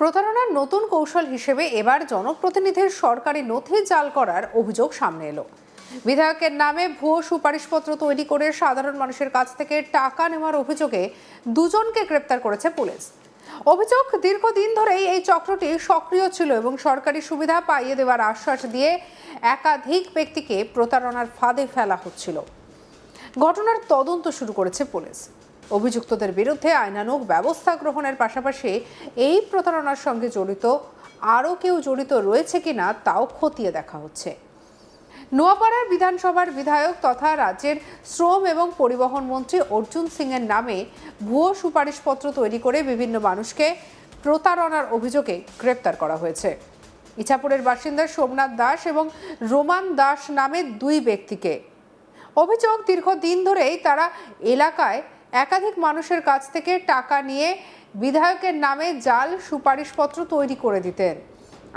প্রতারণার নতুন কৌশল হিসেবে এবার জনপ্রতিনিধির সরকারি নথি জাল করার অভিযোগ সামনে এলো। বিধায়কের নামে ভুয়ো সুপারিশপত্র তৈরি করে সাধারণ মানুষের কাছ থেকে টাকা নেওয়ার অভিযোগে দুজনকে গ্রেপ্তার করেছে পুলিশ। অভিযোগ, দীর্ঘদিন ধরেই এই চক্রটি সক্রিয় ছিল এবং সরকারি সুবিধা পাইয়ে দেওয়ার আশ্বাস দিয়ে একাধিক ব্যক্তিকে প্রতারণার ফাঁদে ফেলা হচ্ছিল। ঘটনার তদন্ত শুরু করেছে পুলিশ। অভিযুক্তদের বিরুদ্ধে আইনানুগ ব্যবস্থা গ্রহণের পাশাপাশি এই প্রতারণার সঙ্গে জড়িত আরও কেউ জড়িত রয়েছে কিনা তাও খতিয়ে দেখা হচ্ছে। নোয়াপাড়ার বিধানসভার বিধায়ক তথা রাজ্যের শ্রম এবং পরিবহন মন্ত্রী অর্জুন সিং এর নামে ভুয়ো সুপারিশপত্র তৈরি করে বিভিন্ন মানুষকে প্রতারণার অভিযোগে গ্রেপ্তার করা হয়েছে। ইছাপুরের বাসিন্দা সোমনাথ দাস এবং রোমান দাস নামে দুই ব্যক্তিকে। অভিযোগ, দীর্ঘদিন ধরেই তারা এলাকায় একাধিক মানুষের কাছ থেকে টাকা নিয়ে বিধায়কের নামে জাল সুপারিশপত্র তৈরি করে দিতেন,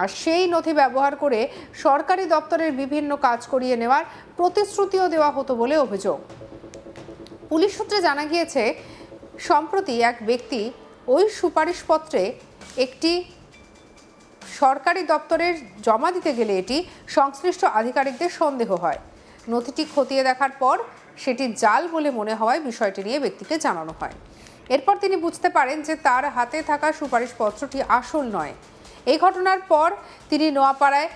আর সেই নথি ব্যবহার করে সরকারি দপ্তরের বিভিন্ন কাজ করিয়ে নেওয়ার প্রতিশ্রুতিও দেওয়া হতো বলে অভিযোগ। পুলিশ সূত্রে জানা গিয়েছে, সম্প্রতি এক ব্যক্তি ওই সুপারিশপত্রে একটি সরকারি দপ্তরের জমা দিতে গেলে এটি সংশ্লিষ্ট আধিকারিকদের সন্দেহ হয়। নথিটি খতিয়ে দেখার পর সেটি জাল বলে মনে হওয়ায় বিষয়টি নিয়ে ব্যক্তিকে জানানো হয়। এরপর তিনি বুঝতে পারেন যে তার হাতে থাকা সুপারিশপত্রটি আসল নয়। এই ঘটনার পর তিনি নোয়াপাড়ায়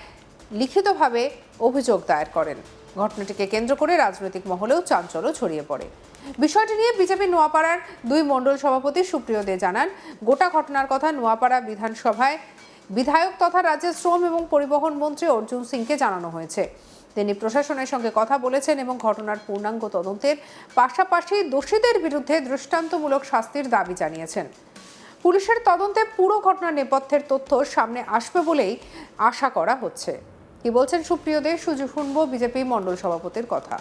লিখিতভাবে অভিযোগ দায়ের করেন। ঘটনাটিকে কেন্দ্র করে রাজনৈতিক মহলেও চাঞ্চল্য ছড়িয়ে পড়ে। বিষয়টি নিয়ে বিজেপি নোয়াপাড়ার দুই মণ্ডল সভাপতি সুপ্রিয় দে জানান, গোটা ঘটনার কথা নোয়াপাড়া বিধানসভায় বিধায়ক তথা রাজ্যের শ্রম এবং পরিবহন মন্ত্রী অর্জুন সিংকে জানানো হয়েছে। তিনি প্রশাসনের সঙ্গে কথা বলেছেন এবং ঘটনার পূর্ণাঙ্গ তদন্তের পাশাপাশি দোষীদের বিরুদ্ধে দৃষ্টান্তমূলক শাস্তির দাবি জানিয়েছেন। পুলিশের তদন্তে পুরো ঘটনার নেপথ্যের তথ্য সামনে আসবে বলেই আশা করা হচ্ছে। কি বলছেন সুপ্রিয় দে, শুনবো বিজেপি মণ্ডল সভাপতির কথা।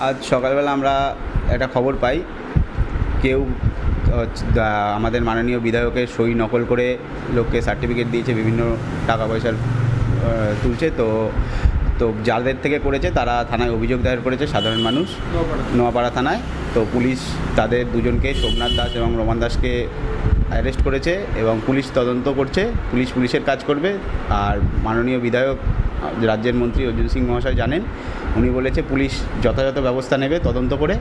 আজ সকালবেলা আমরা একটা খবর পাই, কেউ আমাদের মাননীয় বিধায়কের সই নকল করে লোককে সার্টিফিকেট দিয়েছে, বিভিন্ন টাকা পয়সার তুলছে। তো যাদের থেকে করেছে তারা থানায় অভিযোগ দায়ের করেছে, সাধারণ মানুষ, নোয়াপাড়া থানায়। তো পুলিশ তাদের দুজনকে, সোমনাথ দাস এবং রোমান দাসকে অ্যারেস্ট করেছে এবং পুলিশ তদন্ত করছে। পুলিশের কাজ করবে। আর মাননীয় বিধায়ক রাজ্যের মন্ত্রী অর্জুন সিং মহাশয় জানেন, উনি বলেছে পুলিশ যথাযথ ব্যবস্থা নেবে তদন্ত করে।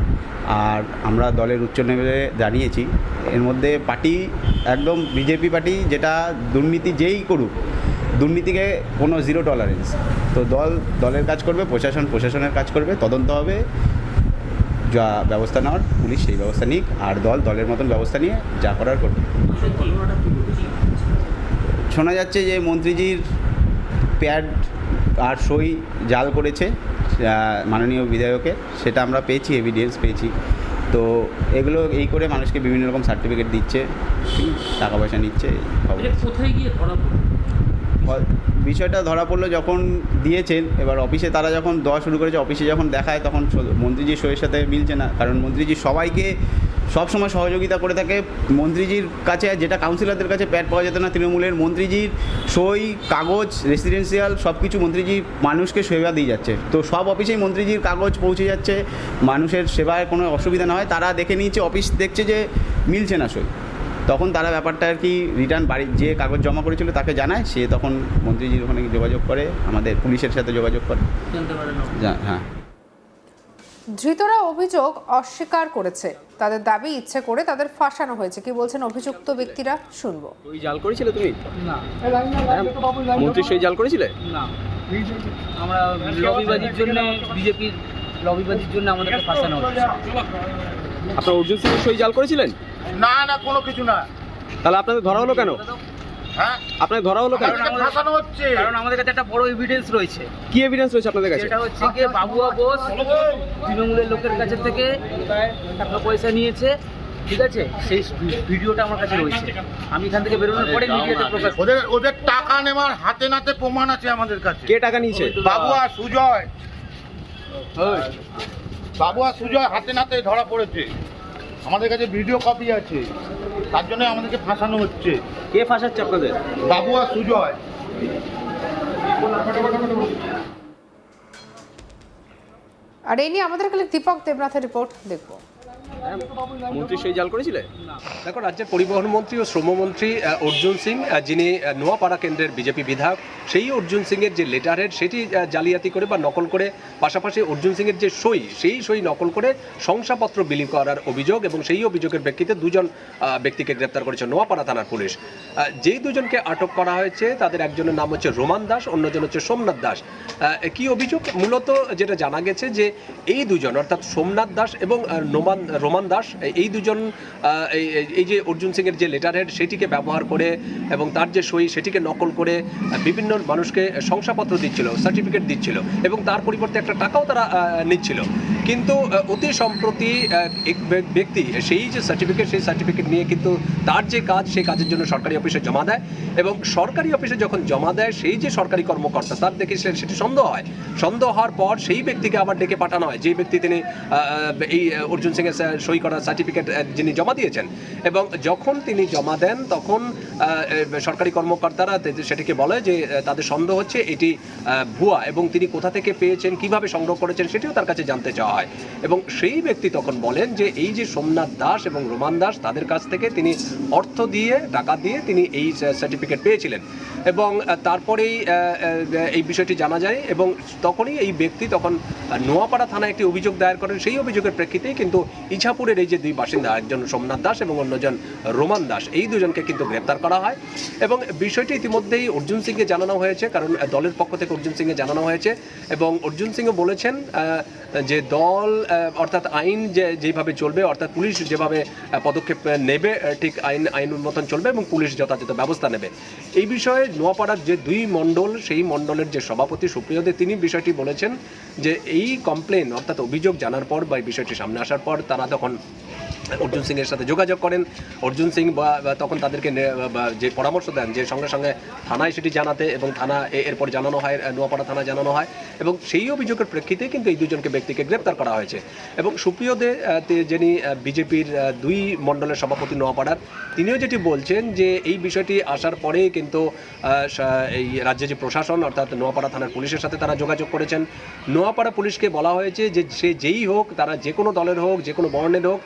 আর আমরা দলের উচ্চ লেভেলে জানিয়েছি, এর মধ্যে পার্টি একদম বিজেপি পার্টি, যেটা দুর্নীতি যেই করুক, দুর্নীতিকে কোনো জিরো টলারেন্স। তো দলের কাজ করবে, প্রশাসনের কাজ করবে, তদন্ত হবে, যা ব্যবস্থা নেওয়ার পুলিশ সেই ব্যবস্থা নিক, আর দলের মতন ব্যবস্থা নিয়ে যা করার করবে। শোনা যাচ্ছে যে মন্ত্রীজির প্যাড আর সই জাল করেছে মাননীয় বিধায়কের, সেটা আমরা পেয়েছি, এভিডেন্স পেয়েছি। তো এগুলো এই করে মানুষকে বিভিন্ন রকম সার্টিফিকেট দিচ্ছে, টাকা পয়সা নিচ্ছে। কোথায় গিয়ে ধরা পড়লো? বিষয়টা ধরা পড়লো যখন দিয়েছেন, এবার অফিসে তারা যখন দেওয়া শুরু করেছে, অফিসে যখন দেখায় তখন মন্ত্রীজির সইয়ের সাথে মিলছে না। কারণ মন্ত্রীজি সবাইকে সবসময় সহযোগিতা করে থাকে। মন্ত্রীজির কাছে, যেটা কাউন্সিলরদের কাছে প্যাড পাওয়া যেত না তৃণমূলের, মন্ত্রীজির সই, কাগজ, রেসিডেন্সিয়াল সব কিছু মন্ত্রীজি মানুষকে সেবা দিয়ে যাচ্ছে। তো সব অফিসেই মন্ত্রীজির কাগজ পৌঁছে যাচ্ছে, মানুষের সেবায় কোনো অসুবিধা না হয়। তারা দেখে নিয়েছে, অফিস দেখছে যে মিলছে না সই, তখন তারা ব্যাপারটা আর কি রিটার্ন বাড়ি যে কাগজ জমা করেছিল তাকে জানায়। সে তখন মন্ত্রীজির ওখানে যোগাযোগ করে, আমাদের পুলিশের সাথে যোগাযোগ করে। হ্যাঁ, ধৃতরা অভিযোগ অস্বীকার করেছে। তাদের দাবি ইচ্ছে করে তাদের ফাঁসানো হয়েছে। কি বলছেন অভিযুক্ত ব্যক্তিরা, শুনবো। সই জাল করেছিলে তুমি? না। মন্ত্রী সই জাল করেছিলে? না, আমরা লবিবাজির জন্য, বিজেপির লবিবাজির জন্য আমাদেরকে ফাঁসানো হচ্ছে। আপনার অর্জুন সিং সই জাল করেছিলেন? না, কোনো কিছু না। তাহলে আপনাদের ধরা হলো কেন? হ্যাঁ, আপনাদের ধরা হলো কেন? ফাঁসানো হচ্ছে। কারণ আমাদের কাছে একটা বড় এভিডেন্স রয়েছে। কি এভিডেন্স রয়েছে আপনাদের কাছে? সেটা হচ্ছে কি, বাবুয়া বোস তৃণমূলের লোকের কাছে থেকে টাকা পয়সা নিয়েছে, ঠিক আছে? সেই ভিডিওটা আমার কাছে রয়েছে। আমি এখান থেকে বেরোনোর পরে মিডিয়াতে প্রকাশ। ওদের টাকা নেওয়ার হাতে নাতে প্রমাণ আছে আমাদের কাছে। কে টাকা নিয়েছে? বাবুয়া সুজয় হাতে নাতে ধরা পড়েছে। আমাদের কাছে ভিডিও কপি আছে, তার জন্য আমাদেরকে ফাঁসানো হচ্ছে। কে ফাঁসাচ্ছে আপনাদের? বাবুয়া সুজয়। আর এই নিয়ে আমাদের কাছে দীপক দেবনাথের রিপোর্ট দেখবো। মন্ত্রী সেই জাল করেছিলে? দেখো, রাজ্যের পরিবহন মন্ত্রী ও শ্রমমন্ত্রী অর্জুন সিং, যিনি নোয়াপাড়া কেন্দ্রের বিজেপি বিধায়ক, সেই অর্জুন সিংয়ের যে লেটার হেড সেটি জালিয়াতি করে বা নকল করে, পাশাপাশি অর্জুন সিংয়ের যে সেই সই নকল করে শংসাপত্র বিলি করার অভিযোগ, এবং সেই অভিযোগের প্রেক্ষিতে দুজন ব্যক্তিকে গ্রেপ্তার করেছে নোয়াপাড়া থানার পুলিশ। যেই দুজনকে আটক করা হয়েছে তাদের একজনের নাম হচ্ছে রোমান দাস, অন্যজন হচ্ছে সোমনাথ দাস। কি অভিযোগ? মূলত যেটা জানা গেছে যে এই দুজন, অর্থাৎ সোমনাথ দাস এবং রোমান দাস, এই দুজন এই যে অর্জুন সিংয়ের যে লেটার হেড সেটিকে ব্যবহার করে এবং তার যে সই সেটিকে নকল করে বিভিন্ন মানুষকে শংসাপত্র দিচ্ছিল, সার্টিফিকেট দিচ্ছিল, এবং তার পরিবর্তে একটা টাকাও তারা নিচ্ছিল। কিন্তু অতি সম্প্রতি এক ব্যক্তি সেই যে সার্টিফিকেট নিয়ে কিন্তু তার যে কাজ, সেই কাজের জন্য সরকারি অফিসে জমা দেয়, এবং সরকারি অফিসে যখন জমা দেয় সেই যে সরকারি কর্মকর্তা, তার দেখে সেটি সন্দেহ হওয়ার পর সেই ব্যক্তিকে আবার ডেকে পাঠানো হয়, যে ব্যক্তি তিনি এই অর্জুন সিংয়ের সই করা সার্টিফিকেট যিনি জমা দিয়েছেন। এবং যখন তিনি জমা দেন তখন সরকারি কর্মকর্তারা সেটিকে বলে যে তাদের সন্দেহ হচ্ছে এটি ভুয়া, এবং তিনি কোথা থেকে পেয়েছেন, কিভাবে সংগ্রহ করেছেন সেটিও তার কাছে জানতে চাওয়া হয়। এবং সেই ব্যক্তি তখন বলেন যে এই যে সোমনাথ দাস এবং রোমান দাস, তাদের কাছ থেকে তিনি টাকা দিয়ে তিনি এই সার্টিফিকেট পেয়েছিলেন। এবং তারপরেই এই বিষয়টি জানা যায়, এবং তখনই এই ব্যক্তি তখন নোয়াপাড়া থানায় একটি অভিযোগ দায়ের করেন। সেই অভিযোগের প্রেক্ষিতেই কিন্তু ইছাপুরের এই যে দুই বাসিন্দা, একজন সোমনাথ দাস এবং অন্যজন রোমান দাস, এই দুজনকে কিন্তু গ্রেপ্তার করা হয়। এবং বিষয়টি ইতিমধ্যেই অর্জুন সিংকে জানানো হয়েছে, কারণ দলের পক্ষ থেকে অর্জুন সিংকে জানানো হয়েছে, এবং অর্জুন সিংও বলেছেন যে দল অর্থাৎ আইন যেভাবে চলবে, অর্থাৎ পুলিশ যেভাবে পদক্ষেপ নেবে ঠিক আইন মতন চলবে, এবং পুলিশ যথাযথ ব্যবস্থা নেবে। এই বিষয়ে নোয়াপাড়ার যে দুই মণ্ডল, সেই মণ্ডলের যে সভাপতি সুপ্রিয় দে, তিনি বিষয়টি বলেছেন যে এই কমপ্লেন অর্থাৎ অভিযোগ জানার পর বা এই বিষয়টি সামনে আসার পর তারা তখন অর্জুন সিংয়ের সাথে যোগাযোগ করেন। অর্জুন সিং তখন তাদেরকে যে পরামর্শ দেন যে সঙ্গে সঙ্গে থানায় সেটি জানাতে, এবং থানা এরপর জানানো হয়, নোয়াপাড়া থানায় জানানো হয়, এবং সেই অভিযোগের প্রেক্ষিতে কিন্তু এই দুজনকে ব্যক্তিকে গ্রেপ্তার করা হয়েছে। এবং সুপ্রিয় দে, যিনি বিজেপির দুই মণ্ডলের সভাপতি নোয়াপাড়ার, তিনিও যেটি বলছেন যে এই বিষয়টি আসার পরে কিন্তু এই রাজ্যে যে প্রশাসন অর্থাৎ নোয়াপাড়া থানার পুলিশের সাথে তারা যোগাযোগ করেছেন। নোয়াপাড়া পুলিশকে বলা হয়েছে যে সে যেই হোক, তারা যে কোনো দলের হোক, যে কোনো বর্ণের হোক,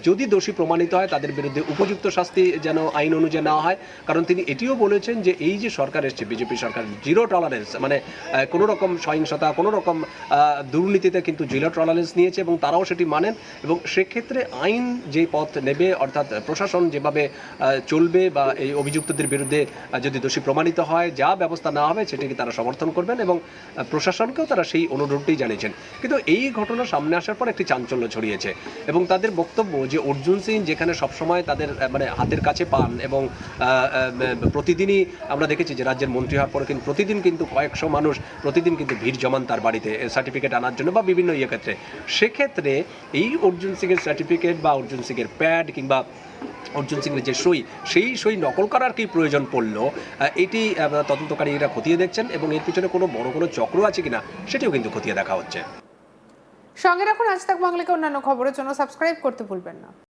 যদি দোষী প্রমাণিত হয় তাদের বিরুদ্ধে উপযুক্ত শাস্তি যেন আইন অনুযায়ী নেওয়া হয়। কারণ তিনি এটিও বলেছেন যে এই যে সরকার এসছে, বিজেপি সরকার, জিরো টলারেন্স, মানে কোনো রকম সহিংসতা, কোনো রকম দুর্নীতিতে কিন্তু জিরো টলারেন্স নিয়েছে, এবং তারাও সেটি মানেন। এবং সেক্ষেত্রে আইন যে পথ নেবে, অর্থাৎ প্রশাসন যেভাবে চলবে, বা এই অভিযুক্তদের বিরুদ্ধে যদি দোষী প্রমাণিত হয় যা ব্যবস্থা নেওয়া হবে সেটিকে তারা সমর্থন করবেন, এবং প্রশাসনকেও তারা সেই অনুরোধটি জানিয়েছেন। কিন্তু এই ঘটনা সামনে আসার পর একটি চাঞ্চল্য ছড়িয়েছে, এবং তাদের বক্তব্য যে অর্জুন সিং যেখানে সবসময় তাদের মানে হাতের কাছে পান, এবং প্রতিদিনই আমরা দেখেছি যে রাজ্যের মন্ত্রী হওয়ার পরে কিন্তু প্রতিদিন কিন্তু কয়েকশো মানুষ প্রতিদিন কিন্তু ভিড় জমান তার বাড়িতে সার্টিফিকেট আনার জন্য বা বিভিন্ন ক্ষেত্রে। সেক্ষেত্রে এই অর্জুন সিংয়ের সার্টিফিকেট বা অর্জুন সিংয়ের প্যাড কিংবা অর্জুন সিংয়ের যে সেই সই নকল করার কি প্রয়োজন পড়লো, এটি তদন্তকারীরা খতিয়ে দেখছেন, এবং এর পিছনে কোনো বড় কোনো চক্র আছে কিনা সেটিও কিন্তু খতিয়ে দেখা হচ্ছে। সঙ্গে রাখুন আজ তাক বাংলাকে অন্যান্য খবরের জন্য সাবস্ক্রাইব করতে ভুলবেন না।